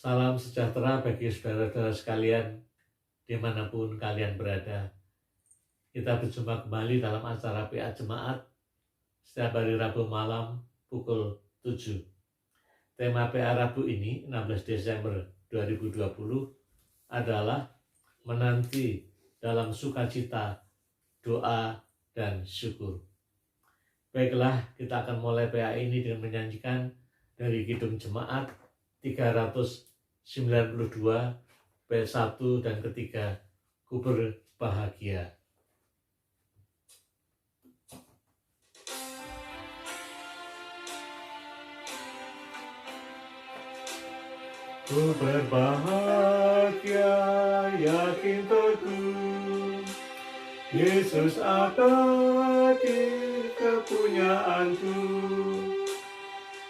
Salam sejahtera bagi saudara-saudara sekalian dimanapun kalian berada. Kita berjumpa kembali dalam acara PA Jemaat setiap hari Rabu malam pukul 7. Tema PA Rabu ini 16 Desember 2020 adalah menanti dalam sukacita, doa, dan syukur. Baiklah, kita akan mulai PA ini dengan menyanyikan dari Kidung Jemaat 392 bait 1 dan ketiga, Ku berbahagia. Ku berbahagia, yakin teguh, Yesus abadi kepunyaanku.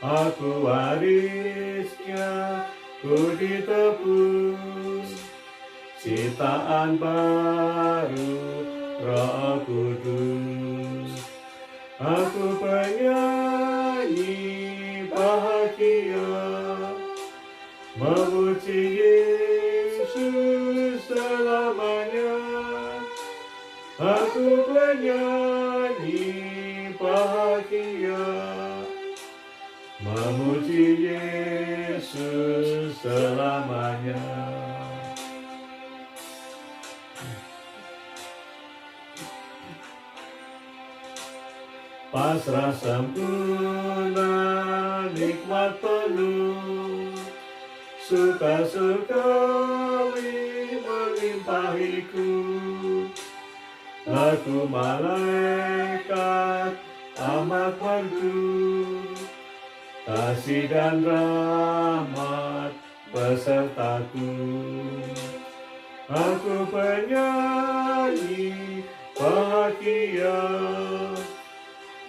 Aku warisnya, ku ditebus, ciptaan baru Roh Kudus. Aku penyanyi bahagia, memuji Yesus selamanya. Aku penyanyi bahagia, memuji Yesus selamanya. Pasrah sempurna, nikmat penuh, suka sekali melimpahiku. Lagu malaikat amat merdu, kasih dan rahmat besertaku. Aku penyanyi bahagia,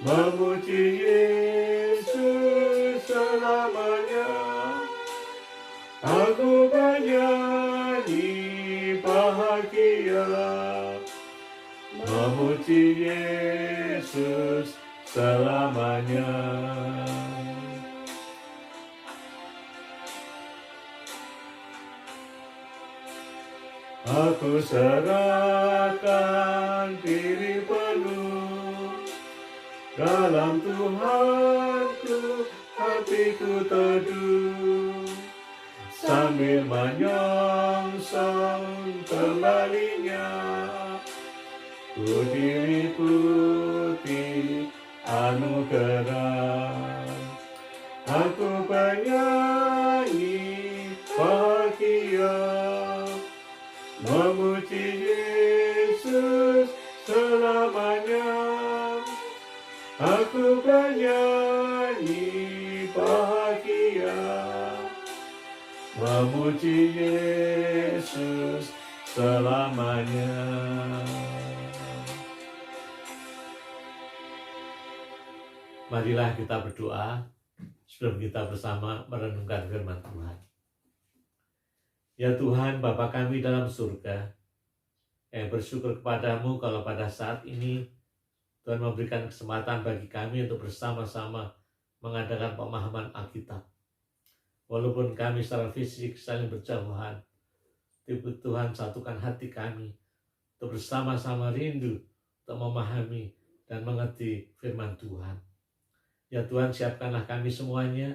memuji Yesus selamanya. Aku penyanyi bahagia, memuji Yesus selamanya. Aku serahkan diri penuh, dalam Tuhanku hatiku teduh, sambil menyongsong kembalinya. Ku diliputi anugerah. Aku penyanyi bahagia, memuji Yesus selamanya. Aku penyanyi bahagia, memuji Yesus selamanya. Marilah kita berdoa sebelum kita bersama merenungkan firman Tuhan. Ya Tuhan, Bapa kami dalam surga, yang bersyukur kepadamu kalau pada saat ini Tuhan memberikan kesempatan bagi kami untuk bersama-sama mengadakan pemahaman Alkitab. Walaupun kami secara fisik saling berjauhan, Tuhan satukan hati kami untuk bersama-sama rindu untuk memahami dan mengerti firman Tuhan. Ya Tuhan, siapkanlah kami semuanya,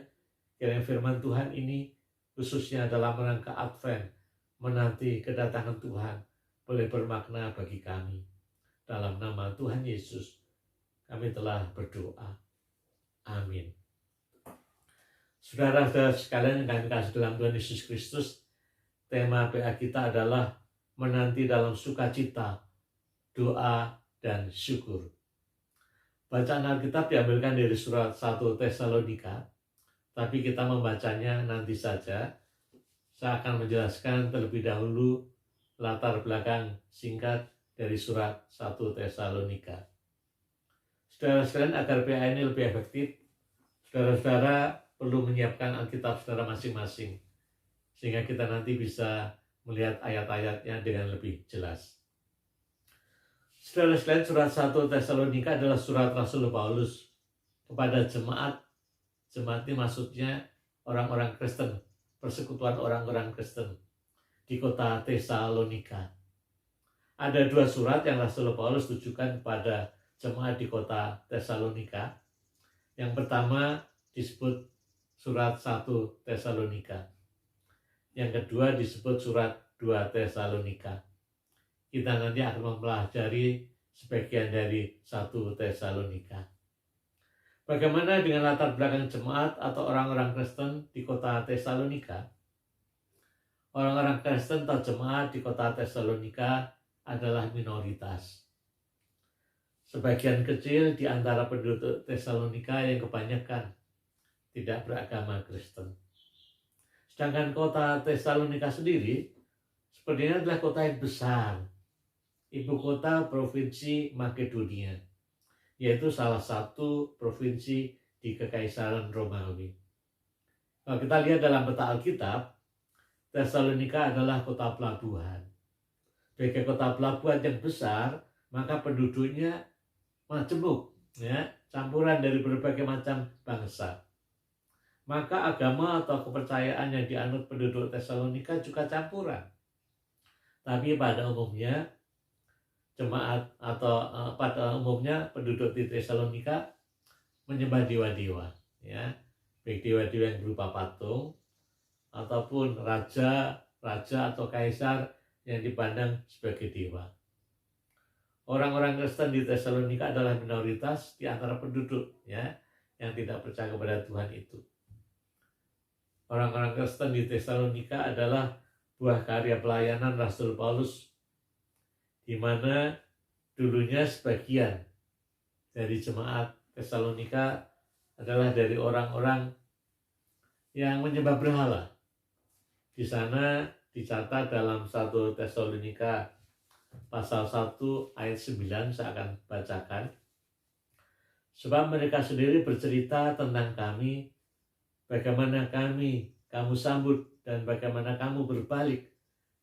kiranya firman Tuhan ini khususnya dalam rangka Advent, menanti kedatangan Tuhan, boleh bermakna bagi kami. Dalam nama Tuhan Yesus, kami telah berdoa. Amin. Saudara-saudara sekalian yang kami kasih dalam Tuhan Yesus Kristus, tema PA kita adalah menanti dalam sukacita, doa, dan syukur. Bacaan Alkitab diambilkan dari surat 1 Tesalonika, tapi kita membacanya nanti saja. Saya akan menjelaskan terlebih dahulu latar belakang singkat dari surat 1 Tesalonika. Saudara-saudara, agar PA ini lebih efektif, saudara-saudara perlu menyiapkan Alkitab saudara masing-masing, sehingga kita nanti bisa melihat ayat-ayatnya dengan lebih jelas. Saudara-saudara, surat 1 Tesalonika adalah surat Rasul Paulus kepada jemaat. Jemaat ini maksudnya orang-orang Kristen persekutuan orang-orang Kristen di kota Tesalonika. Ada 2 surat yang Rasul Paulus tujukan kepada jemaat di kota Tesalonika. Yang pertama disebut surat 1 Tesalonika. Yang kedua disebut surat 2 Tesalonika. Kita nanti akan mempelajari sebagian dari 1 Tesalonika. Bagaimana dengan latar belakang jemaat atau orang-orang Kristen di kota Tesalonika? Orang-orang Kristen atau jemaat di kota Tesalonika adalah minoritas. Sebagian kecil di antara penduduk Tesalonika yang kebanyakan tidak beragama Kristen. Sedangkan kota Tesalonika sendiri sebenarnya adalah kota yang besar, ibu kota provinsi Makedonia, yaitu salah satu provinsi di Kekaisaran Romawi. Kalau kita lihat dalam peta Alkitab, Tesalonika adalah kota pelabuhan. Sebagai kota pelabuhan yang besar, maka penduduknya majemuk, ya, campuran dari berbagai macam bangsa. Maka agama atau kepercayaan yang dianut penduduk Tesalonika juga campuran. Tapi pada umumnya jemaat atau pada umumnya penduduk di Tesalonika menyembah dewa-dewa, ya, baik dewa-dewa yang berupa patung ataupun raja atau kaisar yang dipandang sebagai dewa. Orang-orang Kristen di Tesalonika adalah minoritas di antara penduduk, ya, yang tidak percaya kepada Tuhan itu. Orang-orang Kristen di Tesalonika adalah buah karya pelayanan Rasul Paulus, di mana dulunya sebagian dari jemaat Tesalonika adalah dari orang-orang yang menyembah berhala. Di sana dicatat dalam 1 Tesalonika pasal 1 ayat 9, saya akan bacakan. Sebab mereka sendiri bercerita tentang kami, bagaimana kamu sambut dan bagaimana kamu berbalik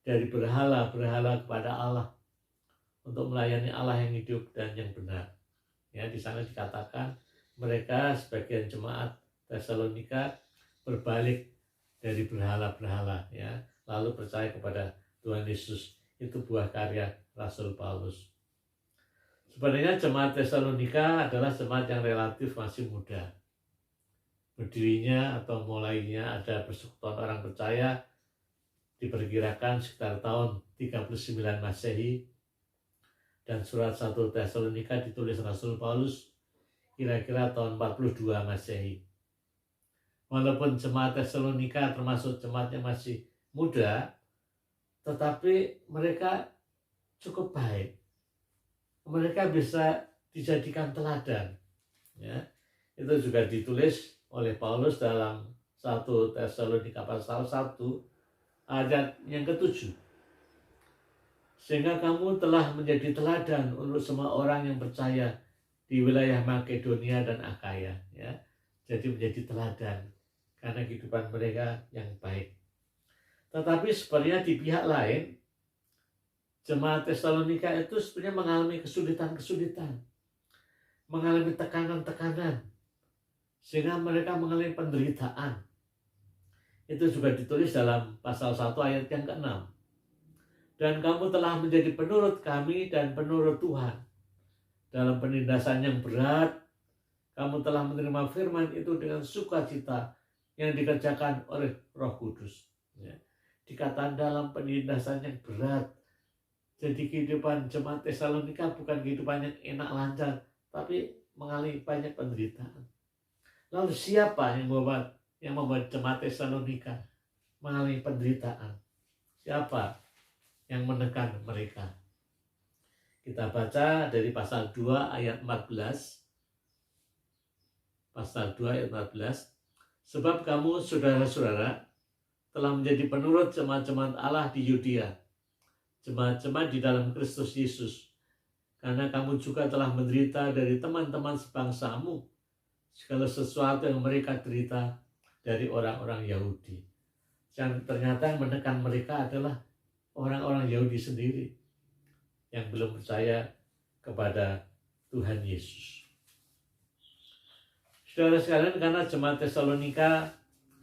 dari berhala-berhala kepada Allah untuk melayani Allah yang hidup dan yang benar. Ya, di sana dikatakan mereka sebagian jemaat Tesalonika berbalik dari berhala-berhala, ya, lalu percaya kepada Tuhan Yesus. Itu buah karya Rasul Paulus. Sebenarnya jemaat Tesalonika adalah jemaat yang relatif masih muda. Berdirinya atau mulainya ada persekutuan orang percaya diperkirakan sekitar tahun 39 Masehi, dan surat 1 Tesalonika ditulis Rasul Paulus kira-kira tahun 42 Masehi. Walaupun jemaat Tesalonika termasuk jemaat yang masih muda, tetapi mereka cukup baik. Mereka bisa dijadikan teladan. Ya, itu juga ditulis oleh Paulus dalam 1 Tesalonika pasal 1 ayat yang ke-7. Sehingga kamu telah menjadi teladan untuk semua orang yang percaya di wilayah Makedonia dan Akaya. Ya, jadi menjadi teladan karena kehidupan mereka yang baik. Tetapi sebenarnya di pihak lain, jemaat Tesalonika itu sebenarnya mengalami kesulitan-kesulitan, mengalami tekanan-tekanan, sehingga mereka mengalami penderitaan. Itu juga ditulis dalam pasal 1 ayat yang ke-6. Dan kamu telah menjadi penurut kami dan penurut Tuhan. Dalam penindasan yang berat, kamu telah menerima firman itu dengan sukacita yang dikerjakan oleh Roh Kudus. Ya. Dikatakan dalam penindasan yang berat. Jadi kehidupan jemaat Tesalonika bukan kehidupan yang enak lancar, tapi mengalami banyak penderitaan. Lalu siapa yang membuat jemaat Tesalonika mengalami penderitaan? Siapa yang menekan mereka? Kita baca dari pasal 2 ayat 14. Pasal 2 ayat 14. Sebab kamu saudara-saudara telah menjadi penurut jemaat-jemaat Allah di Yudea, jemaat-jemaat di dalam Kristus Yesus, karena kamu juga telah menderita dari teman-teman sebangsamu segala sesuatu yang mereka derita dari orang-orang Yahudi. Yang ternyata yang menekan mereka adalah orang-orang Yahudi sendiri yang belum percaya kepada Tuhan Yesus. Saudara sekalian, karena jemaat Tesalonika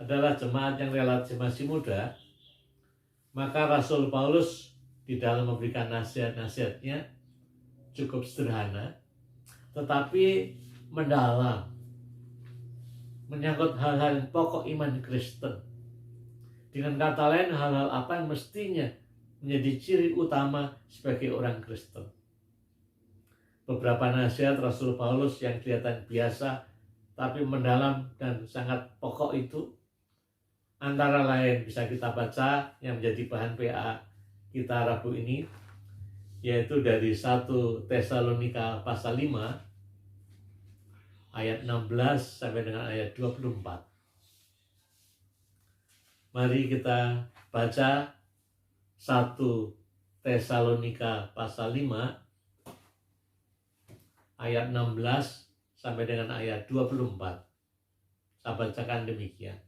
adalah jemaat yang relatif masih muda, maka Rasul Paulus di dalam memberikan nasihat-nasihatnya cukup sederhana, tetapi mendalam, menyangkut hal-hal pokok iman Kristen. Dengan kata lain, hal-hal apa yang mestinya menjadi ciri utama sebagai orang Kristen. Beberapa nasihat Rasul Paulus yang kelihatan biasa tapi mendalam dan sangat pokok itu antara lain bisa kita baca yang menjadi bahan PA kita Rabu ini, yaitu dari 1 Tesalonika pasal 5 ayat 16 sampai dengan ayat 24. Mari kita baca 1 Tesalonika pasal 5 ayat 16 sampai dengan ayat 24. Saya bacakan demikian.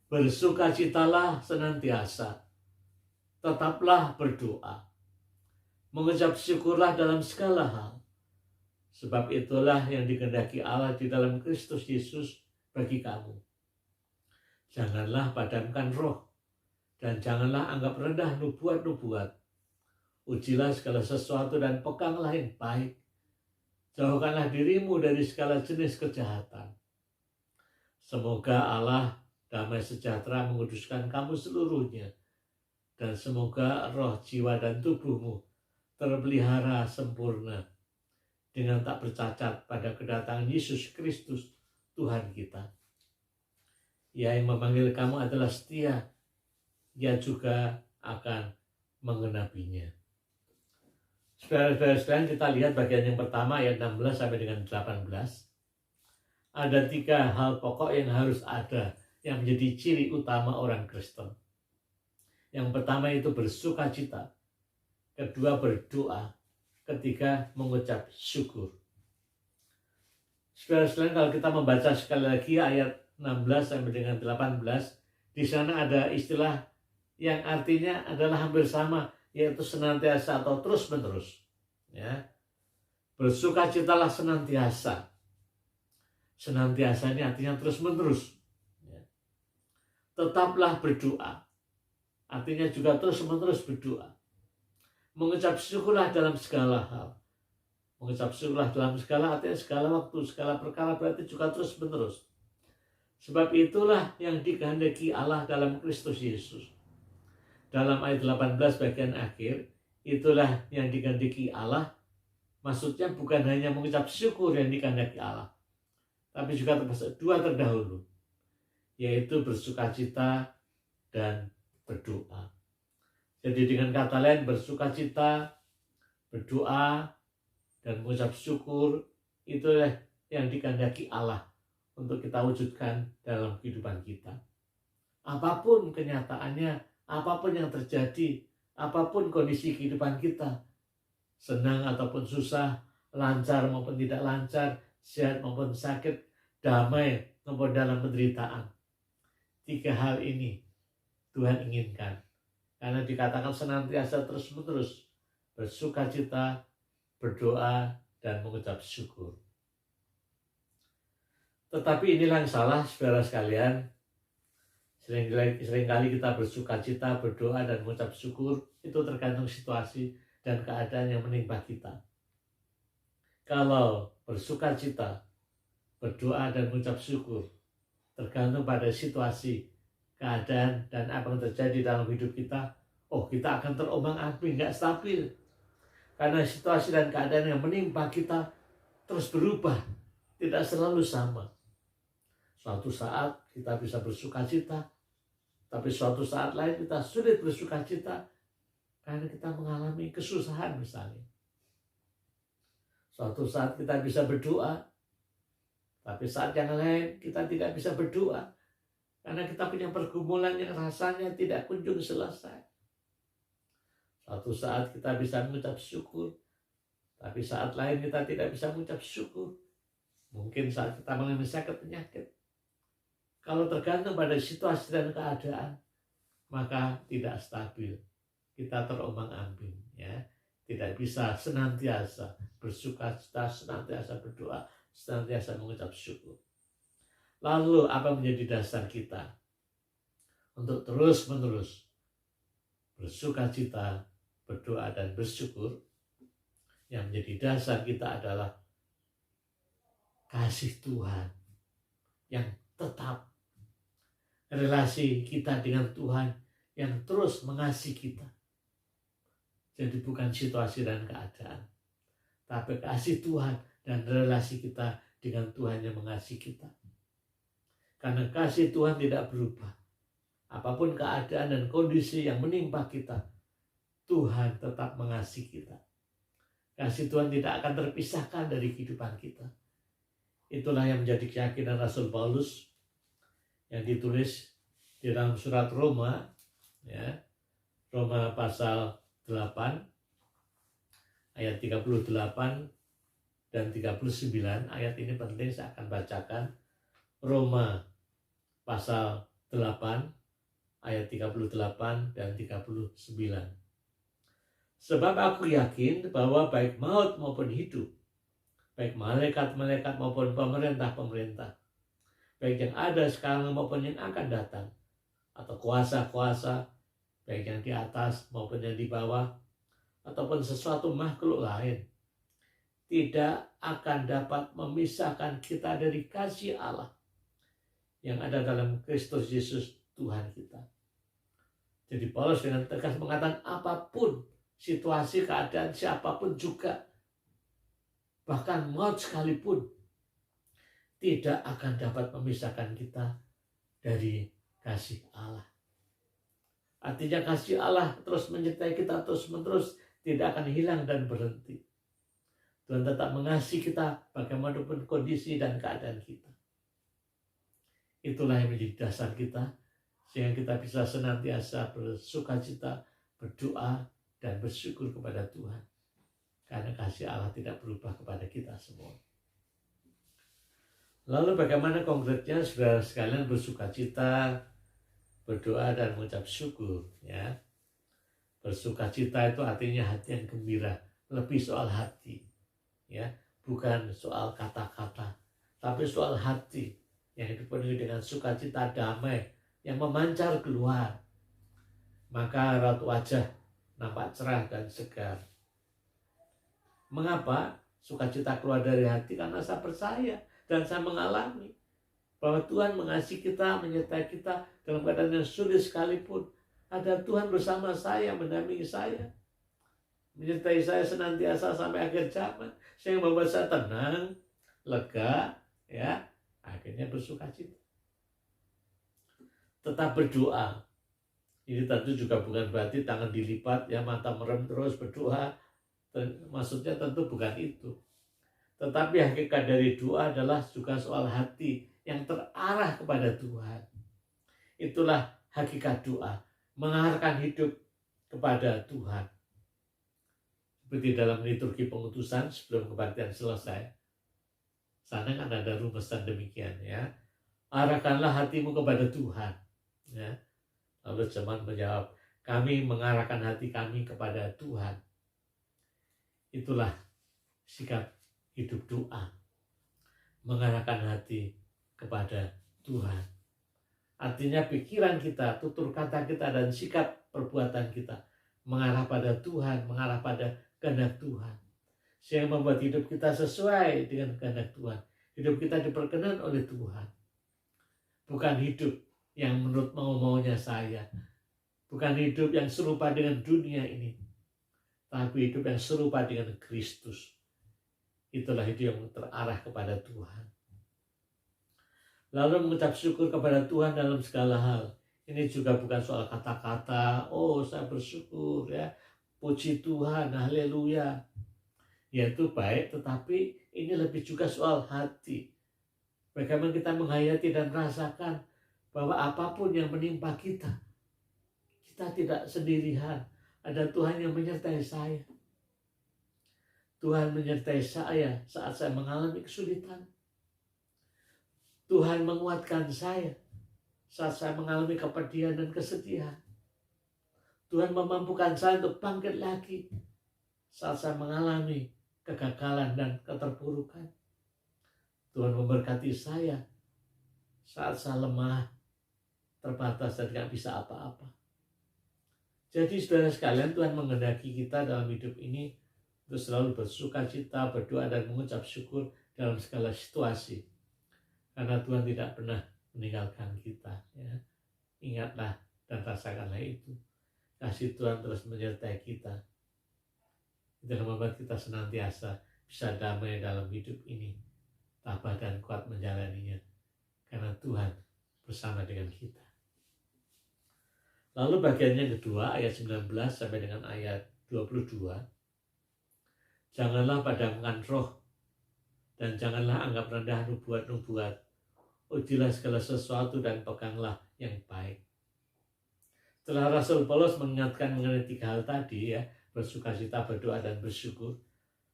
Bersukacitalah senantiasa, tetaplah berdoa, mengucap syukurlah dalam segala hal, sebab itulah yang dikehendaki Allah di dalam Kristus Yesus bagi kamu. Janganlah padamkan roh, dan janganlah anggap rendah nubuat-nubuat. Ujilah segala sesuatu dan peganglah yang baik. Jauhkanlah dirimu dari segala jenis kejahatan. Semoga Allah damai sejahtera menguduskan kamu seluruhnya, dan semoga roh, jiwa, dan tubuhmu terpelihara sempurna dengan tak bercacat pada kedatangan Yesus Kristus Tuhan kita. Ia yang memanggil kamu adalah setia, Ia juga akan mengenapinya. Saudara-saudara sekalian, kita lihat bagian yang pertama ayat 16 sampai dengan 18. Ada 3 hal pokok yang harus ada yang menjadi ciri utama orang Kristen. Yang pertama itu bersukacita, kedua berdoa, ketiga mengucap syukur. Saudara-saudara, kalau kita membaca sekali lagi ayat 16 sampai dengan 18, di sana ada istilah yang artinya adalah hampir sama, yaitu senantiasa atau terus-menerus. Ya. Bersukacitalah senantiasa. Senantiasa ini artinya terus-menerus. Ya. Tetaplah berdoa. Artinya juga terus-menerus berdoa. Mengucap syukurlah dalam segala hal. Mengucap syukurlah dalam segala artinya segala waktu, segala perkara, berarti juga terus-menerus. Sebab itulah yang dikehendaki Allah dalam Kristus Yesus. Dalam ayat 18 bagian akhir, itulah yang dikehendaki Allah. Maksudnya bukan hanya mengucap syukur yang dikehendaki Allah, tapi juga termasuk 2 terdahulu, yaitu bersukacita dan berdoa. Jadi dengan kata lain, bersukacita, berdoa, dan mengucap syukur, itulah yang dikehendaki Allah untuk kita wujudkan dalam kehidupan kita. Apapun kenyataannya, apapun yang terjadi, apapun kondisi kehidupan kita, senang ataupun susah, lancar maupun tidak lancar, sehat maupun sakit, damai maupun dalam penderitaan. 3 hal ini Tuhan inginkan. Karena dikatakan senantiasa terus-menerus bersukacita, berdoa, dan mengucap syukur. Tetapi inilah yang salah, saudara sekalian. Seringkali kita bersukacita, berdoa, dan mengucap syukur, itu tergantung situasi dan keadaan yang menimpa kita. Kalau bersukacita, berdoa, dan mengucap syukur, tergantung pada situasi, keadaan, dan apa yang terjadi dalam hidup kita, kita akan terombang-ambing, nggak stabil. Karena situasi dan keadaan yang menimpa kita terus berubah, tidak selalu sama. Suatu saat kita bisa bersukacita, tapi suatu saat lain kita sulit bersukacita karena kita mengalami kesusahan misalnya. Suatu saat kita bisa berdoa, tapi saat yang lain kita tidak bisa berdoa karena kita punya pergumulan yang rasanya tidak kunjung selesai. Suatu saat kita bisa mengucap syukur, tapi saat lain kita tidak bisa mengucap syukur. Mungkin saat kita mengalami sakit penyakit. Kalau tergantung pada situasi dan keadaan, maka tidak stabil. Kita terombang-ambing, ya. Tidak bisa senantiasa bersukacita, senantiasa berdoa, senantiasa mengucap syukur. Lalu apa menjadi dasar kita untuk terus-menerus bersukacita, berdoa dan bersyukur? Yang menjadi dasar kita adalah kasih Tuhan yang tetap, relasi kita dengan Tuhan yang terus mengasihi kita. Jadi bukan situasi dan keadaan, tapi kasih Tuhan dan relasi kita dengan Tuhan yang mengasihi kita. Karena kasih Tuhan tidak berubah. Apapun keadaan dan kondisi yang menimpa kita, Tuhan tetap mengasihi kita. Kasih Tuhan tidak akan terpisahkan dari kehidupan kita. Itulah yang menjadi keyakinan Rasul Paulus yang ditulis di dalam surat Roma, ya, Roma pasal 8 ayat 38 dan 39. Ayat ini penting, saya akan bacakan. Roma pasal 8 ayat 38 dan 39. Sebab aku yakin bahwa baik maut maupun hidup, baik malaikat-malaikat maupun pemerintah-pemerintah, baik yang ada sekarang maupun yang akan datang, atau kuasa-kuasa, baik yang di atas maupun yang di bawah, ataupun sesuatu makhluk lain, tidak akan dapat memisahkan kita dari kasih Allah yang ada dalam Kristus Yesus Tuhan kita. Jadi Paulus dengan tegas mengatakan apapun situasi, keadaan, siapapun juga, bahkan maut sekalipun, tidak akan dapat memisahkan kita dari kasih Allah. Artinya kasih Allah terus menyertai kita terus-menerus, tidak akan hilang dan berhenti. Tuhan tetap mengasihi kita bagaimanapun kondisi dan keadaan kita. Itulah yang menjadi dasar kita, sehingga kita bisa senantiasa bersukacita, berdoa, dan bersyukur kepada Tuhan. Karena kasih Allah tidak berubah kepada kita semua. Lalu bagaimana konkretnya saudara sekalian bersukacita, berdoa, dan mengucap syukur? Ya, bersukacita itu artinya hati yang gembira, lebih soal hati, ya, bukan soal kata-kata, tapi soal hati yang dipenuhi dengan sukacita damai yang memancar keluar. Maka raut wajah nampak cerah dan segar. Mengapa sukacita keluar dari hati? Karena saya percaya dan saya mengalami bahwa Tuhan mengasihi kita, menyertai kita dalam keadaan yang sulit sekalipun. Ada Tuhan bersama saya, mendampingi saya, menyertai saya senantiasa sampai akhir zaman, sehingga membuat saya tenang, lega, ya, akhirnya bersukacita. Tetap berdoa. Ini tentu juga bukan berarti tangan dilipat, ya, mata merem terus berdoa. Maksudnya tentu bukan itu. Tetapi hakikat dari doa adalah juga soal hati yang terarah kepada Tuhan. Itulah hakikat doa, mengarahkan hidup kepada Tuhan. Seperti dalam liturgi pengutusan sebelum kebaktian selesai, sana kan ada rumusan demikian, ya. Arahkanlah hatimu kepada Tuhan, ya. Lalu jemaat menjawab, kami mengarahkan hati kami kepada Tuhan. Itulah sikap hidup doa, mengarahkan hati kepada Tuhan. Artinya pikiran kita, tutur kata kita, dan sikap perbuatan kita mengarah pada Tuhan, mengarah pada kehendak Tuhan, sehingga membuat hidup kita sesuai dengan kehendak Tuhan. Hidup kita diperkenan oleh Tuhan, bukan hidup yang menurut mau-maunya saya, bukan hidup yang serupa dengan dunia ini, tapi hidup yang serupa dengan Kristus. Itulah hidup yang terarah kepada Tuhan. Lalu mengucap syukur kepada Tuhan dalam segala hal. Ini juga bukan soal kata-kata, oh saya bersyukur, ya, puji Tuhan, haleluya. Ya itu baik, tetapi ini lebih juga soal hati. Bagaimana kita menghayati dan merasakan bahwa apapun yang menimpa kita, kita tidak sendirian. Ada Tuhan yang menyertai saya. Tuhan menyertai saya saat saya mengalami kesulitan. Tuhan menguatkan saya saat saya mengalami kepedihan dan kesedihan. Tuhan memampukan saya untuk bangkit lagi saat saya mengalami kegagalan dan keterpurukan. Tuhan memberkati saya saat saya lemah, terbatas dan gak bisa apa-apa. Jadi saudara sekalian, Tuhan menghendaki kita dalam hidup ini untuk selalu bersuka cita, berdoa dan mengucap syukur dalam segala situasi. Karena Tuhan tidak pernah meninggalkan kita. Ya. Ingatlah dan rasakanlah itu. Kasih Tuhan terus menyertai kita. Itu membuat kita senantiasa bisa damai dalam hidup ini. Tabah dan kuat menjalaninya. Karena Tuhan bersama dengan kita. Lalu bagian yang kedua, ayat 19 sampai dengan ayat 22. Janganlah padamkan roh, dan janganlah anggap rendah nubuat-nubuat. Ujilah segala sesuatu dan peganglah yang baik. Setelah Rasul Paulus mengingatkan mengenai 3 hal tadi, ya, bersukacita, berdoa, dan bersyukur.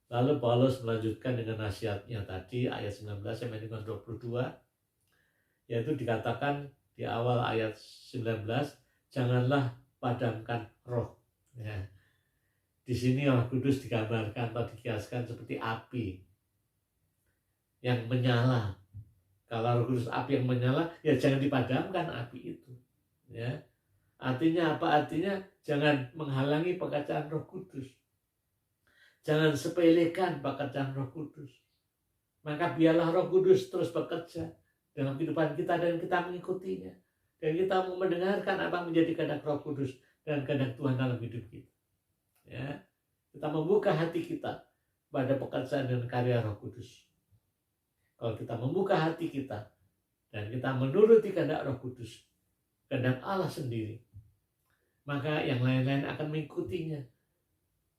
Lalu Paulus melanjutkan dengan nasihatnya tadi, ayat 19 sampai dengan 22, yaitu dikatakan di awal ayat 19, janganlah padamkan roh. Ya. Di sini Roh Kudus digambarkan atau dikiaskan seperti api yang menyala. Kalau Roh Kudus api yang menyala, ya jangan dipadamkan api itu. Ya. Artinya apa? Artinya jangan menghalangi pekerjaan Roh Kudus. Jangan sepelekan pekerjaan Roh Kudus. Maka biarlah Roh Kudus terus bekerja dalam kehidupan kita dan kita mengikutinya. Dan kita mau mendengarkan apa yang menjadi kehendak Roh Kudus dan kehendak Tuhan dalam hidup kita. Ya, kita membuka hati kita pada pekerjaan dan karya Roh Kudus. Kalau kita membuka hati kita dan kita menuruti kehendak Roh Kudus, kehendak Allah sendiri, maka yang lain-lain akan mengikutinya.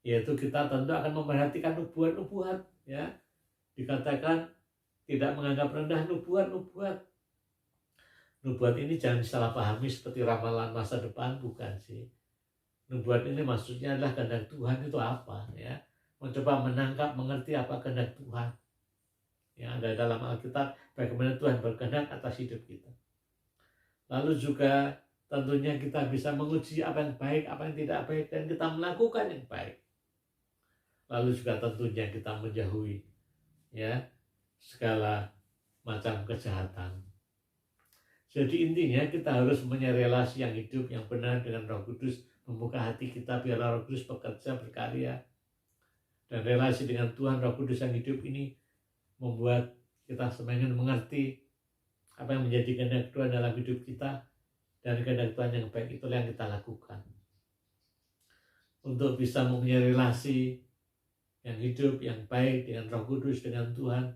Yaitu kita tentu akan memperhatikan nubuat-nubuat. Ya, dikatakan tidak menganggap rendah nubuat-nubuat. Nubuat ini jangan disalahpahami seperti ramalan masa depan, bukan sih. Nubuat ini maksudnya adalah kehendak Tuhan itu apa, ya. Mencoba menangkap, mengerti apa kehendak Tuhan. Yang ada dalam Alkitab, bagaimana Tuhan berkehendak atas hidup kita. Lalu juga tentunya kita bisa menguji apa yang baik, apa yang tidak baik, dan kita melakukan yang baik. Lalu juga tentunya kita menjauhi, ya, segala macam kejahatan. Jadi intinya kita harus punya relasi yang hidup, yang benar dengan Roh Kudus, membuka hati kita biar Roh Kudus bekerja, berkarya. Dan relasi dengan Tuhan, Roh Kudus yang hidup ini membuat kita semakin mengerti apa yang menjadi kehendak Tuhan dalam hidup kita, dan kehendak Tuhan yang baik itulah yang kita lakukan. Untuk bisa mempunyai relasi yang hidup, yang baik dengan Roh Kudus, dengan Tuhan,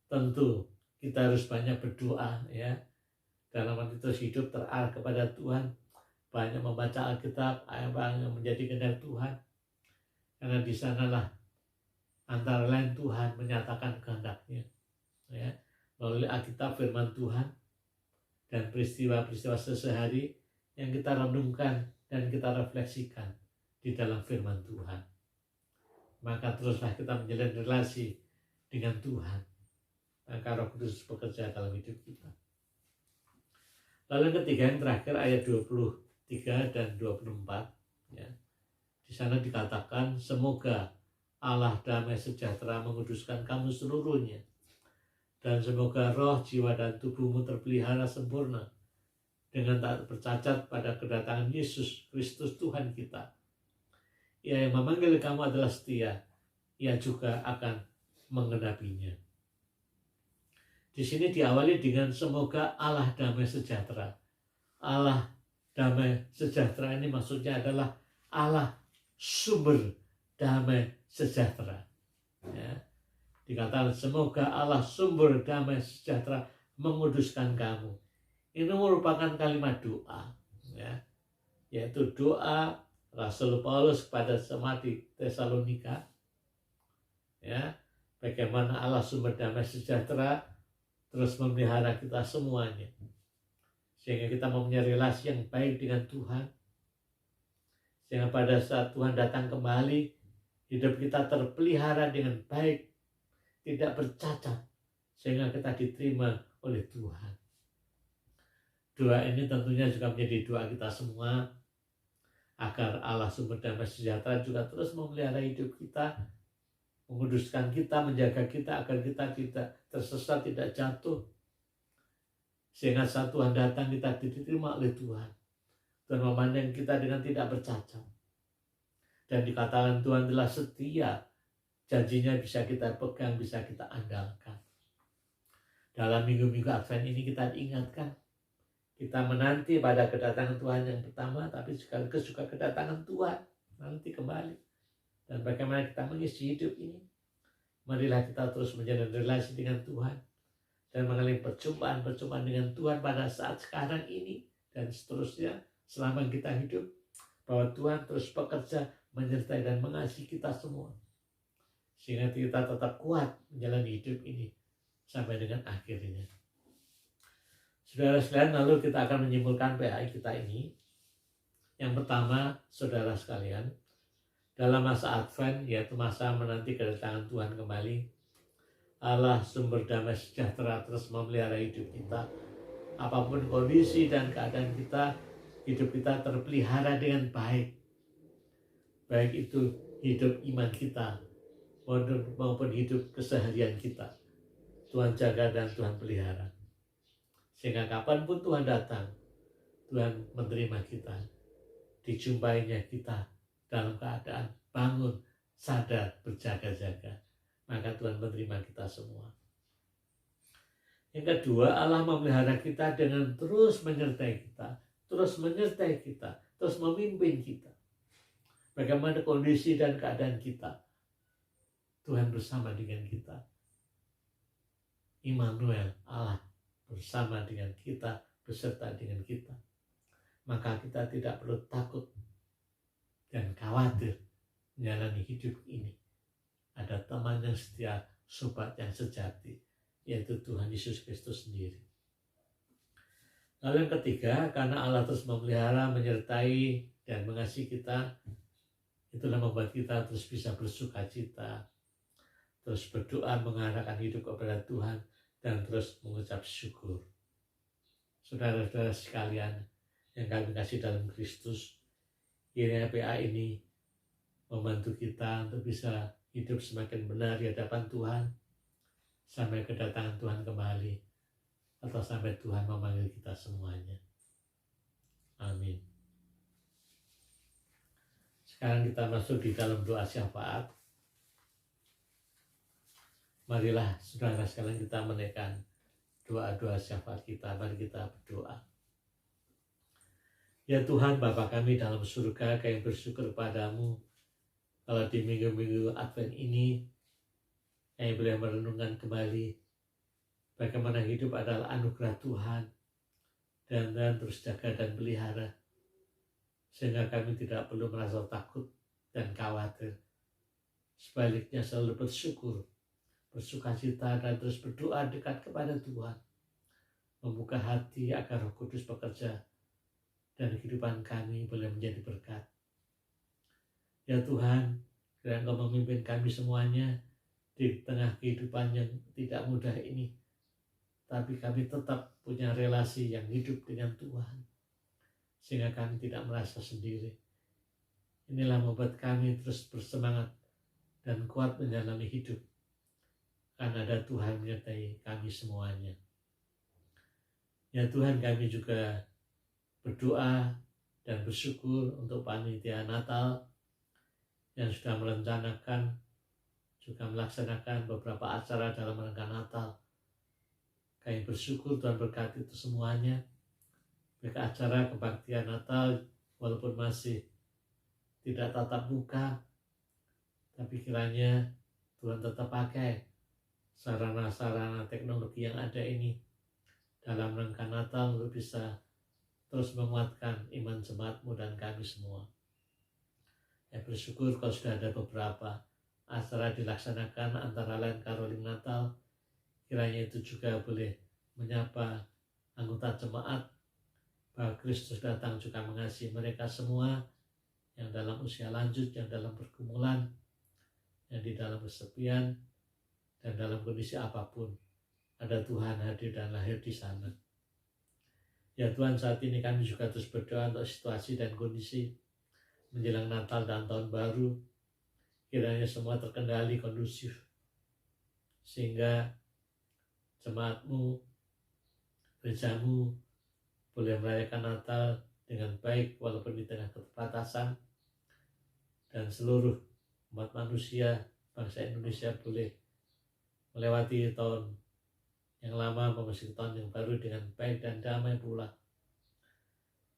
tentu kita harus banyak berdoa, ya. Dalam waktu terus hidup terarah kepada Tuhan, banyak membaca Alkitab, apa yang menjadi kehendak Tuhan. Karena di sanalah antara lain Tuhan menyatakan kehendaknya, ya, melalui Alkitab, firman Tuhan, dan peristiwa-peristiwa sehari-hari yang kita renungkan dan kita refleksikan di dalam firman Tuhan. Maka teruslah kita menjalin relasi dengan Tuhan. Maka Roh Kudus bekerja dalam hidup kita. Lalu yang ketiga, yang terakhir, ayat 23 dan 24. Ya. Di sana dikatakan, semoga Allah damai sejahtera menguduskan kamu seluruhnya. Dan semoga roh, jiwa, dan tubuhmu terpelihara sempurna dengan tak bercacat pada kedatangan Yesus Kristus Tuhan kita. Ia yang memanggil kamu adalah setia, ia juga akan menggenapinya. Di sini diawali dengan semoga Allah damai sejahtera. Allah damai sejahtera ini maksudnya adalah Allah sumber damai sejahtera. Ya. Dikatakan semoga Allah sumber damai sejahtera menguduskan kamu. Ini merupakan kalimat doa, ya, yaitu doa Rasul Paulus kepada jemaat di Tesalonika. Ya, bagaimana Allah sumber damai sejahtera terus memelihara kita semuanya, sehingga kita mempunyai relasi yang baik dengan Tuhan, sehingga pada saat Tuhan datang kembali, hidup kita terpelihara dengan baik, tidak bercacat, sehingga kita diterima oleh Tuhan. Doa ini tentunya juga menjadi doa kita semua, agar Allah sumber damai sejahtera juga terus memelihara hidup kita, menguduskan kita, menjaga kita agar kita tidak tersesat, tidak jatuh, Sehingga saat Tuhan datang kita diterima oleh Tuhan. Tuhan memandang kita dengan tidak bercacat. Dan dikatakan Tuhan telah setia. Janjinya bisa kita pegang, bisa kita andalkan. Dalam minggu-minggu Advent ini kita diingatkan. Kita menanti pada kedatangan Tuhan yang pertama, tapi sekaligus juga kedatangan Tuhan nanti kembali. Dan bagaimana kita mengisi hidup ini. Marilah kita terus menjalin relasi dengan Tuhan. Dan mengalami perjumpaan-perjumpaan dengan Tuhan pada saat sekarang ini. Dan seterusnya selama kita hidup. Bahwa Tuhan terus bekerja, menyertai dan mengasihi kita semua. Sehingga kita tetap kuat menjalani hidup ini. Sampai dengan akhirnya. Saudara sekalian, lalu kita akan menyimpulkan PAI kita ini. Yang pertama, saudara sekalian, dalam masa Advent, yaitu masa menanti kedatangan Tuhan kembali, Allah sumber damai sejahtera terus memelihara hidup kita. Apapun kondisi dan keadaan kita, hidup kita terpelihara dengan baik. Baik itu hidup iman kita maupun hidup keseharian kita. Tuhan jaga dan Tuhan pelihara. Sehingga kapanpun Tuhan datang, Tuhan menerima kita. Dijumpainya kita dalam keadaan bangun, sadar, berjaga-jaga. Maka Tuhan menerima kita semua. Yang kedua, Allah memelihara kita dengan terus menyertai kita. Terus menyertai kita. Terus memimpin kita. Bagaimana kondisi dan keadaan kita. Tuhan bersama dengan kita. Immanuel, Allah bersama dengan kita, beserta dengan kita. Maka kita tidak perlu takut dan khawatir menjalani hidup ini. Ada teman yang setia, sobat yang sejati, yaitu Tuhan Yesus Kristus sendiri. Lalu yang ketiga, karena Allah terus memelihara, menyertai, dan mengasihi kita, itulah membuat kita terus bisa bersuka cita, terus berdoa mengarahkan hidup kepada Tuhan, dan terus mengucap syukur. Saudara-saudara sekalian yang kami kasih dalam Kristus, kiranya PA ini membantu kita untuk bisa hidup semakin benar di hadapan Tuhan, sampai kedatangan Tuhan kembali, atau sampai Tuhan memanggil kita semuanya. Amin. Sekarang kita masuk di dalam doa syafaat. Marilah saudara sekalian kita menaikkan doa-doa syafaat kita. Mari kita berdoa. Ya Tuhan, Bapa kami dalam surga, kami bersyukur padamu kalau di minggu-minggu Advent ini kami boleh merenungkan kembali bagaimana hidup adalah anugerah Tuhan, dan terus jaga dan pelihara, sehingga kami tidak perlu merasa takut dan khawatir. Sebaliknya selalu bersyukur, bersukacita, dan terus berdoa dekat kepada Tuhan, membuka hati agar Roh Kudus bekerja dan kehidupan kami boleh menjadi berkat. Ya Tuhan, kiranya Engkau memimpin kami semuanya di tengah kehidupan yang tidak mudah ini, tapi kami tetap punya relasi yang hidup dengan Tuhan, sehingga kami tidak merasa sendiri. Inilah membuat kami terus bersemangat dan kuat menjalani hidup, karena ada Tuhan menyertai kami semuanya. Ya Tuhan, kami juga berdoa dan bersyukur untuk panitia Natal yang sudah merencanakan, juga melaksanakan beberapa acara dalam rangka Natal. Kami bersyukur Tuhan berkati itu semuanya. Mereka acara kebaktian Natal walaupun masih tidak tatap muka, tapi kiranya Tuhan tetap pakai sarana-sarana teknologi yang ada ini dalam rangka Natal untuk bisa terus menguatkan iman jemaatmu dan kami semua. Ya, bersyukur kalau sudah ada beberapa acara dilaksanakan, antara lain Karoling Natal. Kiranya itu juga boleh menyapa anggota jemaat bahwa Kristus datang juga mengasihi mereka semua yang dalam usia lanjut, yang dalam pergumulan, yang di dalam kesepian, dan dalam kondisi apapun. Ada Tuhan hadir dan lahir di sana. Ya Tuhan, saat ini kami juga terus berdoa untuk situasi dan kondisi menjelang Natal dan Tahun Baru. Kiranya semua terkendali kondusif, sehingga jemaatmu gerejamu boleh merayakan Natal dengan baik walaupun di tengah keterbatasan, dan seluruh umat manusia bangsa Indonesia boleh melewati tahun yang lama memasuki tahun yang baru dengan baik dan damai pula.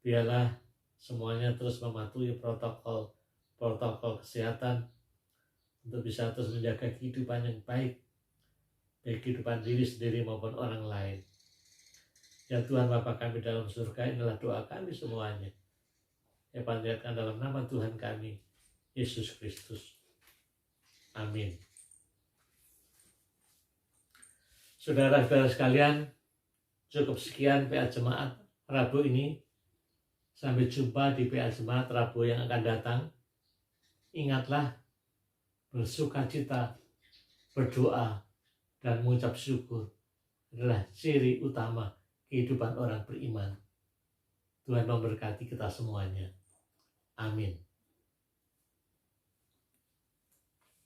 Biarlah semuanya terus mematuhi protokol kesehatan untuk bisa terus menjaga kehidupan yang baik kehidupan diri sendiri maupun orang lain. Ya Tuhan Bapa kami dalam surga, inilah doa kami semuanya. Ya panjatkan dalam nama Tuhan kami, Yesus Kristus. Amin. Saudara-saudara sekalian, cukup sekian PA Jemaat Rabu ini. Sampai jumpa di PA Jemaat Rabu yang akan datang. Ingatlah, bersukacita, berdoa, dan mengucap syukur adalah ciri utama kehidupan orang beriman. Tuhan memberkati kita semuanya. Amin.